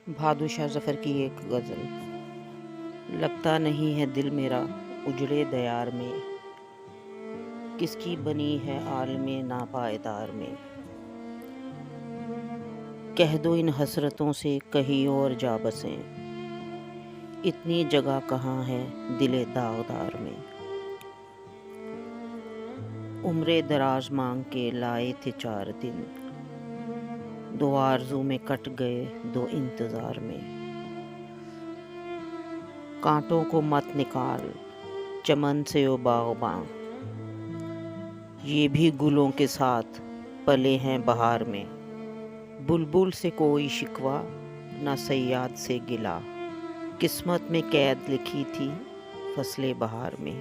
بہادر شاہ ظفر کی ایک غزل۔ لگتا نہیں ہے دل میرا اجڑے دیار میں، کس کی بنی ہے عالم ناپائیدار میں۔ کہہ دو ان حسرتوں سے کہیں اور جا بسیں، اتنی جگہ کہاں ہے دل داغدار میں۔ عمر دراز مانگ کے لائے تھے 4 دن، 2 آرزو میں کٹ گئے 2 انتظار میں۔ کانٹوں کو مت نکال چمن سے او باغباں، یہ بھی گلوں کے ساتھ پلے ہیں بہار میں۔ بلبل سے کوئی شکوہ نہ صیاد سے گلا، قسمت میں قید لکھی تھی فصل بہار میں۔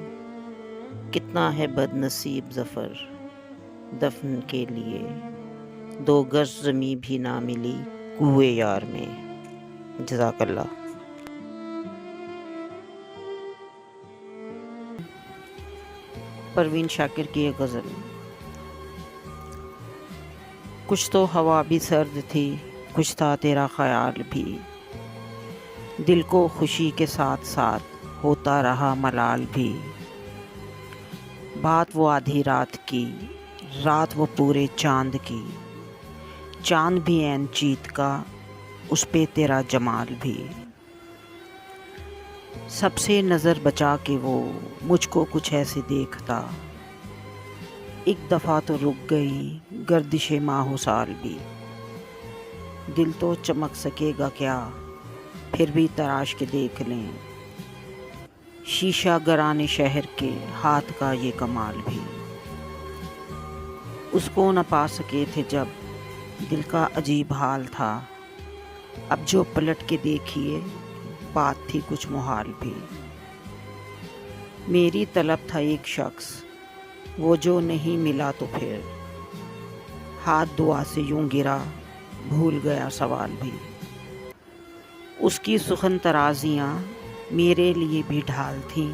کتنا ہے بد نصیب ظفر دفن کے لیے، 2 گز زمیں بھی نہ ملی کوئے یار میں۔ جزاک اللہ۔ پروین شاکر کی ایک غزل۔ کچھ تو ہوا بھی سرد تھی، کچھ تھا تیرا خیال بھی، دل کو خوشی کے ساتھ ساتھ ہوتا رہا ملال بھی۔ بات وہ آدھی رات کی، رات وہ پورے چاند کی، چاند بھی عین چیت کا، اس پہ تیرا جمال بھی۔ سب سے نظر بچا کے وہ مجھ کو کچھ ایسے دیکھتا، ایک دفعہ تو رک گئی گردش ماہ و سال بھی۔ دل تو چمک سکے گا کیا، پھر بھی تراش کے دیکھ لیں، شیشہ گرانے شہر کے ہاتھ کا یہ کمال بھی۔ اس کو نہ پا سکے تھے جب دل کا عجیب حال تھا، اب جو پلٹ کے دیکھیے بات تھی کچھ محال بھی۔ میری طلب تھا ایک شخص، وہ جو نہیں ملا تو پھر ہاتھ دعا سے یوں گرا بھول گیا سوال بھی۔ اس کی سخن طرازیاں میرے لیے بھی ڈھال تھیں،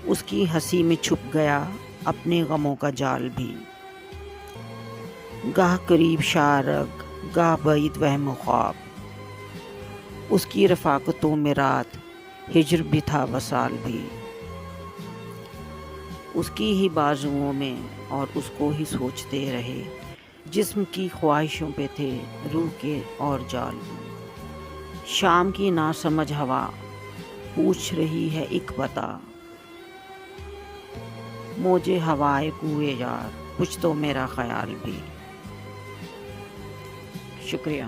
اس کی ہنسی میں چھپ گیا اپنے غموں کا جال بھی۔ گاہ قریب شارق گاہ بعید وہم و خواب، اس کی رفاقتوں میں رات ہجر بھی تھا وصال بھی۔ اس کی ہی بازوؤں میں اور اس کو ہی سوچتے رہے، جسم کی خواہشوں پہ تھے روح کے اور جال بھی۔ شام کی ناسمجھ ہوا پوچھ رہی ہے ایک بتا، موجے ہوائے کوئے یار کچھ تو میرا خیال بھی۔ شکریہ۔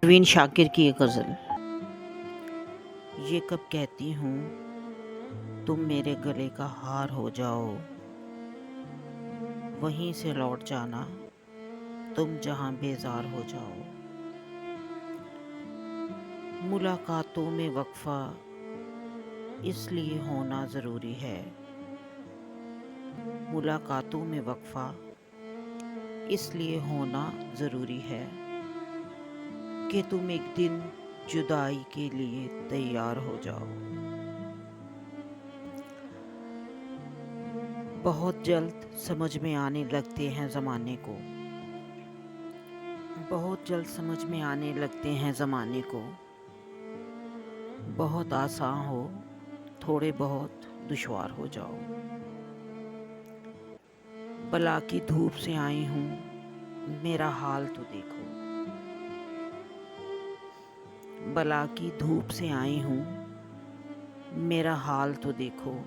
پروین شاکر کی ایک غزل۔ یہ کب کہتی ہوں تم میرے گلے کا ہار ہو جاؤ، وہیں سے لوٹ جانا تم جہاں بیزار ہو جاؤ۔ ملاقاتوں میں وقفہ اس لیے ہونا ضروری ہے، ملاقاتوں میں وقفہ اس لیے ہونا ضروری ہے کہ تم ایک دن جدائی کے لیے تیار ہو جاؤ۔ بہت جلد سمجھ میں آنے لگتے ہیں زمانے کو، بہت جلد سمجھ میں آنے لگتے ہیں زمانے کو، بہت آسان ہو تھوڑے بہت دشوار ہو جاؤ۔ بلا کی دھوپ سے آئی ہوں میرا حال تو دیکھو، بلا کی دھوپ سے آئی ہوں میرا حال تو دیکھو۔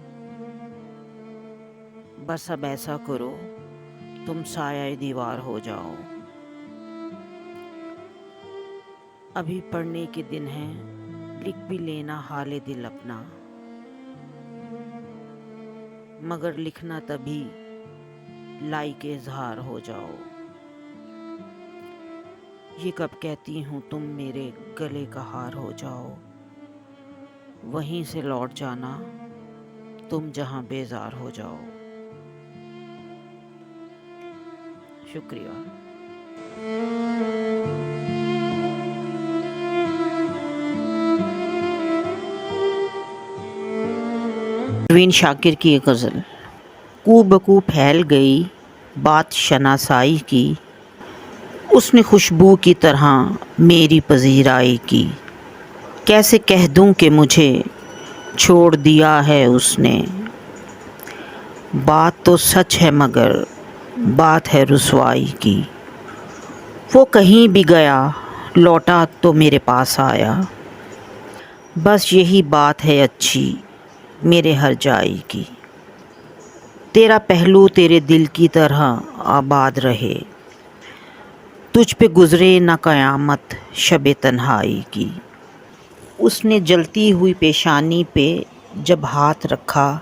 بس اب ایسا کرو تم سایہ دیوار ہو جاؤ۔ ابھی پڑھنے کے دن ہیں، لکھ بھی لینا حال دل اپنا، مگر لکھنا تبھی لائق اظہار ہو جاؤ۔ یہ کب کہتی ہوں تم میرے گلے کا ہار ہو جاؤ، وہیں سے لوٹ جانا تم جہاں بیزار ہو جاؤ۔ شکریہ۔ پروین شاکر کی ایک غزل۔ کو بکو پھیل گئی بات شناسائی کی، اس نے خوشبو کی طرح میری پذیرائی کی۔ کیسے کہہ دوں کہ مجھے چھوڑ دیا ہے اس نے، بات تو سچ ہے مگر بات ہے رسوائی کی۔ وہ کہیں بھی گیا لوٹا تو میرے پاس آیا، بس یہی بات ہے اچھی میرے ہر جائی کی۔ تیرا پہلو تیرے دل کی طرح آباد رہے، تجھ پہ گزرے نہ قیامت شب تنہائی کی۔ اس نے جلتی ہوئی پیشانی پہ جب ہاتھ رکھا،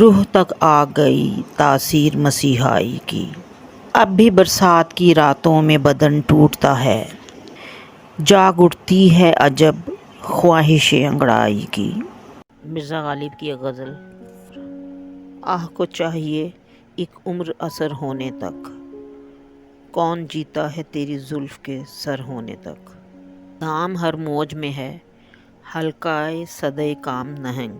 روح تک آ گئی تاثیر مسیحائی کی۔ اب بھی برسات کی راتوں میں بدن ٹوٹتا ہے، جاگ اٹھتی ہے عجب خواہش انگڑائی کی۔ مرزا غالب کی ایک غزل۔ آہ کو چاہیے ایک عمر اثر ہونے تک، کون جیتا ہے تیری زلف کے سر ہونے تک۔ دھام ہر موج میں ہے حلقۂ صدِ کام نہنگ،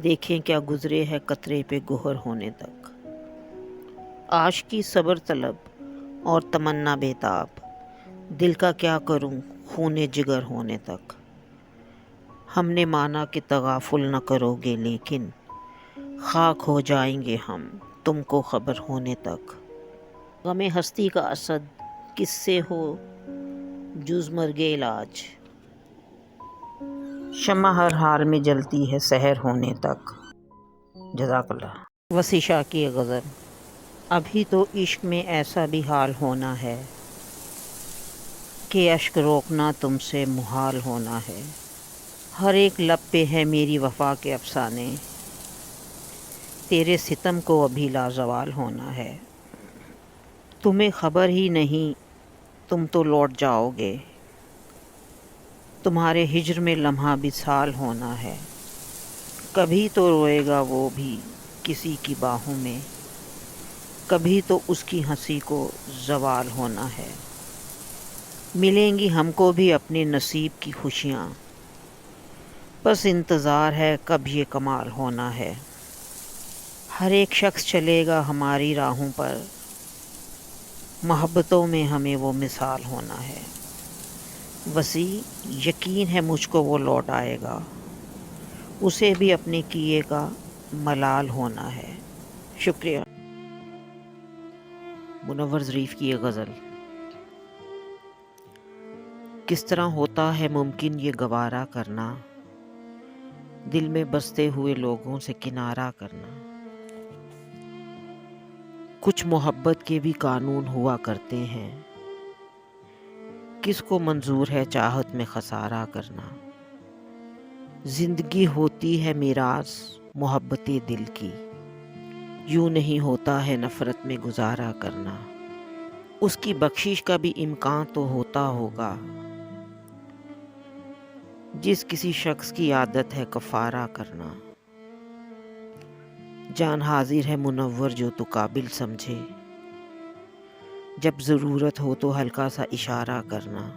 دیکھیں کیا گزرے ہے قطرے پہ گوہر ہونے تک۔ عاشقی صبر طلب اور تمنا بیتاب، دل کا کیا کروں خون جگر ہونے تک۔ ہم نے مانا کہ تغافل نہ کرو گے، لیکن خاک ہو جائیں گے ہم تم کو خبر ہونے تک۔ غم ہستی کا اسد کس سے ہو جز مرگ علاج، شمع ہر حال میں جلتی ہے سحر ہونے تک۔ جزاک اللہ۔ وسیع شاہ کی ایک غزل۔ ابھی تو عشق میں ایسا بھی حال ہونا ہے کہ اشک روکنا تم سے محال ہونا ہے۔ ہر ایک لب پہ ہے میری وفا کے افسانے، تیرے ستم کو ابھی لازوال ہونا ہے۔ تمہیں خبر ہی نہیں تم تو لوٹ جاؤ گے، تمہارے ہجر میں لمحہ وصال ہونا ہے۔ کبھی تو روئے گا وہ بھی کسی کی باہوں میں، کبھی تو اس کی ہنسی کو زوال ہونا ہے۔ ملیں گی ہم کو بھی اپنے نصیب کی خوشیاں، بس انتظار ہے کب یہ کمال ہونا ہے۔ ہر ایک شخص چلے گا ہماری راہوں پر، محبتوں میں ہمیں وہ مثال ہونا ہے۔ وسیع یقین ہے مجھ کو وہ لوٹ آئے گا، اسے بھی اپنے کیے کا ملال ہونا ہے۔ شکریہ۔ منور ظریف کی ایک غزل۔ کس طرح ہوتا ہے ممکن یہ گوارا کرنا، دل میں بستے ہوئے لوگوں سے کنارہ کرنا۔ کچھ محبت کے بھی قانون ہوا کرتے ہیں، کس کو منظور ہے چاہت میں خسارہ کرنا۔ زندگی ہوتی ہے میراث محبت دل کی، یوں نہیں ہوتا ہے نفرت میں گزارا کرنا۔ اس کی بخشش کا بھی امکان تو ہوتا ہوگا، جس کسی شخص کی عادت ہے کفارہ کرنا۔ جان حاضر ہے منور جو تو قابل سمجھے، جب ضرورت ہو تو ہلکا سا اشارہ کرنا۔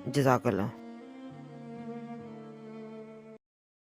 جزاک اللہ۔